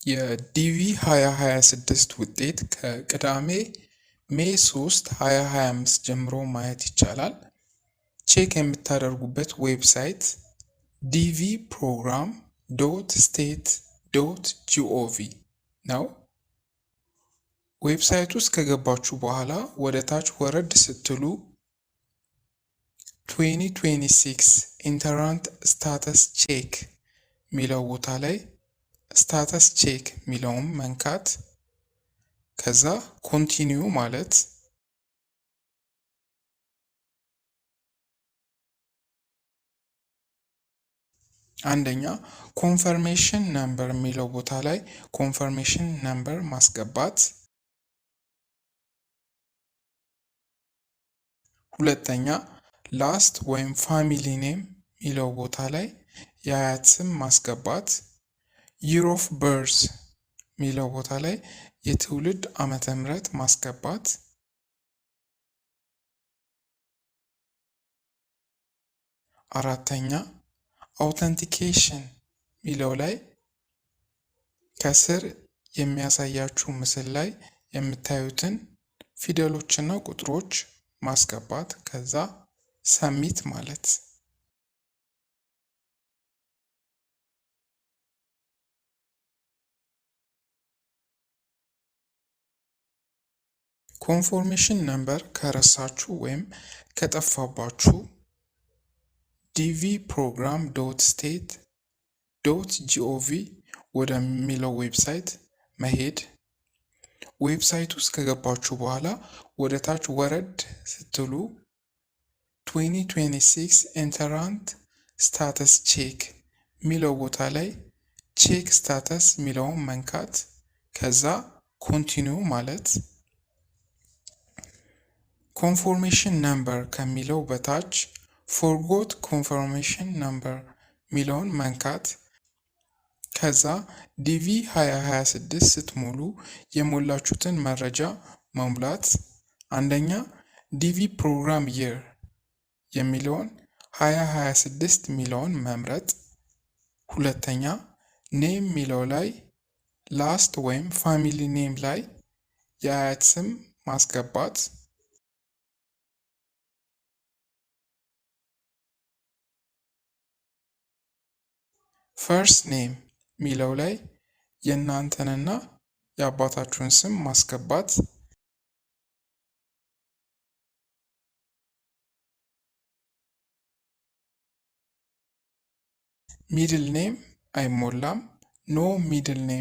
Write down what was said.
የዲቪ 2026 ውጤት ከቅዳሜ ሜይ 3 2025 ጀምሮ ማየት ይቻላል። ቼክ የምታደርጉበት ዌብሳይት ዲቪ ፕሮግራም ዶት ስቴት ዶት ጂኦቪ ነው። ዌብሳይት ውስጥ ከገባችሁ በኋላ ወደ ታች ወረድ ስትሉ 2026 ኢንተራንት ስታተስ ቼክ የሚለው ቦታ ላይ ስታተስ ቼክ የሚለውን መንካት፣ ከዛ ኮንቲኒዩ ማለት፣ አንደኛ ኮንፈርሜሽን ነምበር የሚለው ቦታ ላይ ኮንፈርሜሽን ነምበር ማስገባት፣ ሁለተኛ ላስት ወይም ፋሚሊ ኔም የሚለው ቦታ ላይ የአያት ስም ማስገባት፣ ይር ኦፍ በርዝ የሚለው ቦታ ላይ የትውልድ ዓመተ ምህረት ማስገባት፣ አራተኛ አውተንቲኬሽን የሚለው ላይ ከስር የሚያሳያችሁ ምስል ላይ የምታዩትን ፊደሎችና ቁጥሮች ማስገባት፣ ከዛ ሰሚት ማለት። ኮንፎርሜሽን ነምበር ከረሳችሁ ወይም ከጠፋባችሁ ዲቪ ፕሮግራም ዶት ስቴት ዶት ጂኦቪ ወደሚለው ዌብሳይት መሄድ። ዌብሳይት ውስጥ ከገባችሁ በኋላ ወደ ታች ወረድ ስትሉ 2026 ኢንተራንት ስታተስ ቼክ የሚለው ቦታ ላይ ቼክ ስታተስ የሚለውን መንካት፣ ከዛ ኮንቲኒው ማለት። ኮንፎርሜሽን ነምበር ከሚለው በታች ፎርጎት ኮንፈርሜሽን ነምበር የሚለውን መንካት፣ ከዛ ዲቪ 2026 ስትሞሉ የሞላችሁትን መረጃ መሙላት። አንደኛ ዲቪ ፕሮግራም ይር የሚለውን 2026 የሚለውን መምረጥ፣ ሁለተኛ ኔም የሚለው ላይ ላስት ወይም ፋሚሊ ኔም ላይ የአያት ስም ማስገባት፣ ፈርስት ኔም የሚለው ላይ የእናንተንና የአባታችሁን ስም ማስገባት፣ ሚድል ኔም አይሞላም፣ ኖ ሚድል ኔም